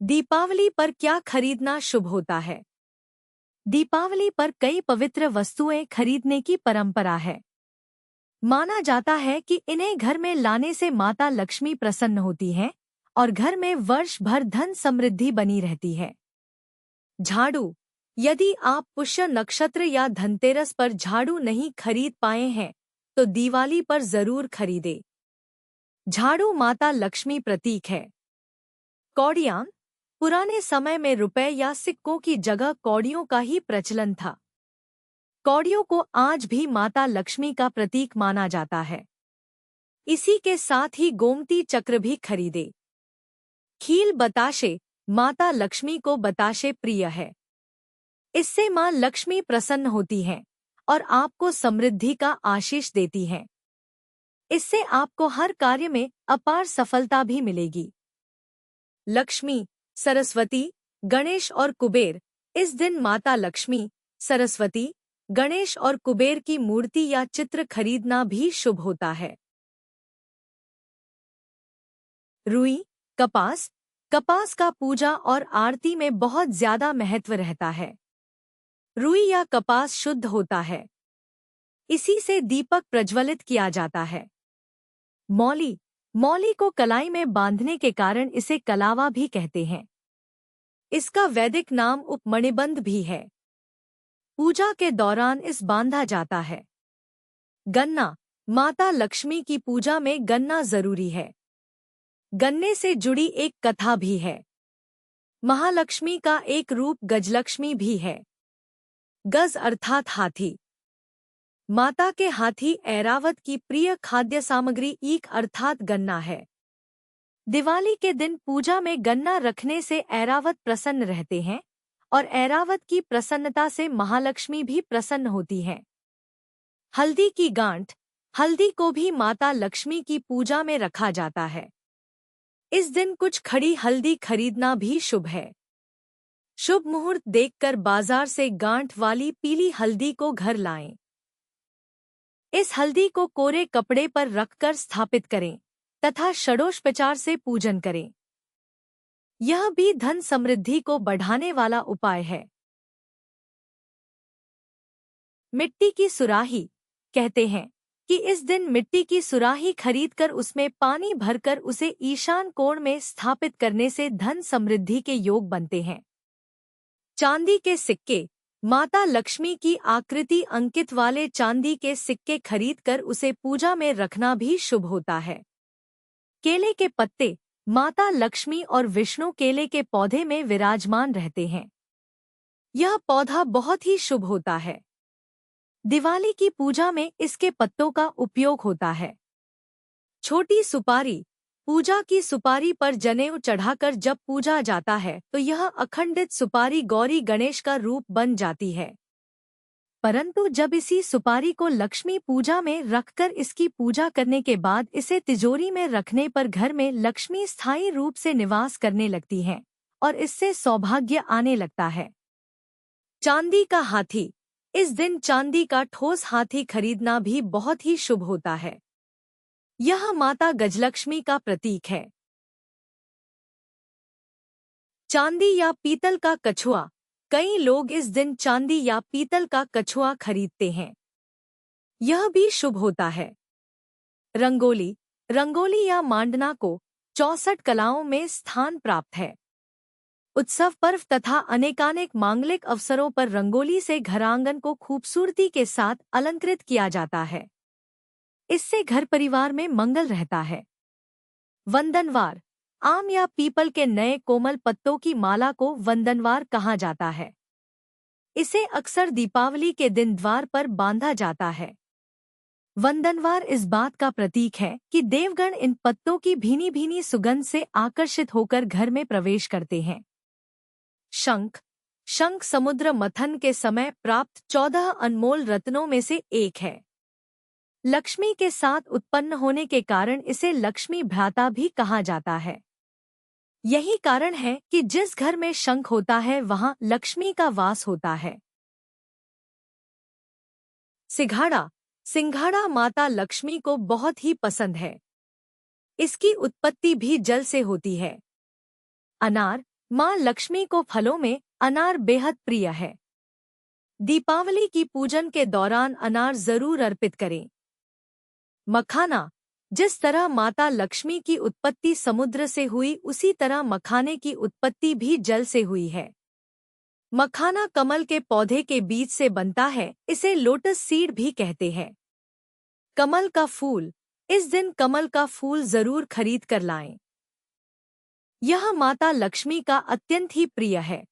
दीपावली पर क्या खरीदना शुभ होता है? दीपावली पर कई पवित्र वस्तुएं खरीदने की परंपरा है। माना जाता है कि इन्हें घर में लाने से माता लक्ष्मी प्रसन्न होती हैं और घर में वर्ष भर धन समृद्धि बनी रहती है। झाड़ू। यदि आप पुष्य नक्षत्र या धनतेरस पर झाड़ू नहीं खरीद पाए हैं, तो दिवाली पर जरूर खरीदें। झाड़ू माता लक्ष्मी प्रतीक है। कौड़ियाँ। पुराने समय में रुपए या सिक्कों की जगह कौड़ियों का ही प्रचलन था। कौड़ियों को आज भी माता लक्ष्मी का प्रतीक माना जाता है। इसी के साथ ही गोमती चक्र भी खरीदे। खील बताशे। माता लक्ष्मी को बताशे प्रिय है। इससे मां लक्ष्मी प्रसन्न होती हैं और आपको समृद्धि का आशीष देती हैं। इससे आपको हर कार्य में अपार सफलता भी मिलेगी। लक्ष्मी, सरस्वती, गणेश और कुबेर। इस दिन माता लक्ष्मी, सरस्वती, गणेश और कुबेर की मूर्ति या चित्र खरीदना भी शुभ होता है। रुई, कपास। कपास का पूजा और आरती में बहुत ज्यादा महत्व रहता है। रुई या कपास शुद्ध होता है। इसी से दीपक प्रज्वलित किया जाता है। मौली। मौली को कलाई में बांधने के कारण इसे कलावा भी कहते हैं। इसका वैदिक नाम उपमणिबंध भी है। पूजा के दौरान इस बांधा जाता है। गन्ना। माता लक्ष्मी की पूजा में गन्ना जरूरी है। गन्ने से जुड़ी एक कथा भी है। महालक्ष्मी का एक रूप गजलक्ष्मी भी है। गज अर्थात हाथी। माता के हाथी ऐरावत की प्रिय खाद्य सामग्री ईख अर्थात गन्ना है। दिवाली के दिन पूजा में गन्ना रखने से ऐरावत प्रसन्न रहते हैं और ऐरावत की प्रसन्नता से महालक्ष्मी भी प्रसन्न होती हैं। हल्दी की गांठ। हल्दी को भी माता लक्ष्मी की पूजा में रखा जाता है। इस दिन कुछ खड़ी हल्दी खरीदना भी शुभ है। शुभ मुहूर्त देखकर बाजार से गांठ वाली पीली हल्दी को घर लाएं। इस हल्दी को कोरे कपड़े पर रखकर स्थापित करें तथा षडोषोपचार से पूजन करें। यह भी धन समृद्धि को बढ़ाने वाला उपाय है। मिट्टी की सुराही। कहते हैं कि इस दिन मिट्टी की सुराही खरीदकर उसमें पानी भरकर उसे ईशान कोण में स्थापित करने से धन समृद्धि के योग बनते हैं। चांदी के सिक्के। माता लक्ष्मी की आकृति अंकित वाले चांदी के सिक्के खरीदकर उसे पूजा में रखना भी शुभ होता है। केले के पत्ते। माता लक्ष्मी और विष्णु केले के पौधे में विराजमान रहते हैं। यह पौधा बहुत ही शुभ होता है। दिवाली की पूजा में इसके पत्तों का उपयोग होता है। छोटी सुपारी। पूजा की सुपारी पर जनेऊ चढ़ाकर जब पूजा जाता है तो यह अखंडित सुपारी गौरी गणेश का रूप बन जाती है। परंतु जब इसी सुपारी को लक्ष्मी पूजा में रखकर इसकी पूजा करने के बाद इसे तिजोरी में रखने पर घर में लक्ष्मी स्थायी रूप से निवास करने लगती हैं और इससे सौभाग्य आने लगता है। चांदी का हाथी। इस दिन चांदी का ठोस हाथी खरीदना भी बहुत ही शुभ होता है। यह माता गजलक्ष्मी का प्रतीक है। चांदी या पीतल का कछुआ। कई लोग इस दिन चांदी या पीतल का कछुआ खरीदते हैं। यह भी शुभ होता है। रंगोली। रंगोली या मांडना को 64 कलाओं में स्थान प्राप्त है। उत्सव पर्व तथा अनेकानेक मांगलिक अवसरों पर रंगोली से घरांगन को खूबसूरती के साथ अलंकृत किया जाता है। इससे घर परिवार में मंगल रहता है। वंदनवार। आम या पीपल के नए कोमल पत्तों की माला को वंदनवार कहा जाता है। इसे अक्सर दीपावली के दिन द्वार पर बांधा जाता है। वंदनवार इस बात का प्रतीक है कि देवगण इन पत्तों की भीनी भीनी सुगंध से आकर्षित होकर घर में प्रवेश करते हैं। शंख। शंख समुद्र मंथन के समय प्राप्त 14 अनमोल रत्नों में से एक है। लक्ष्मी के साथ उत्पन्न होने के कारण इसे लक्ष्मी भ्राता भी कहा जाता है। यही कारण है कि जिस घर में शंख होता है वहां लक्ष्मी का वास होता है। सिंघाड़ा। सिंघाड़ा माता लक्ष्मी को बहुत ही पसंद है। इसकी उत्पत्ति भी जल से होती है। अनार। माँ लक्ष्मी को फलों में अनार बेहद प्रिय है। दीपावली की पूजन के दौरान अनार जरूर अर्पित करें। मखाना। जिस तरह माता लक्ष्मी की उत्पत्ति समुद्र से हुई, उसी तरह मखाने की उत्पत्ति भी जल से हुई है। मखाना कमल के पौधे के बीज से बनता है, इसे लोटस सीड भी कहते हैं। कमल का फूल। इस दिन कमल का फूल जरूर खरीद कर लाएं। यह माता लक्ष्मी का अत्यंत ही प्रिय है।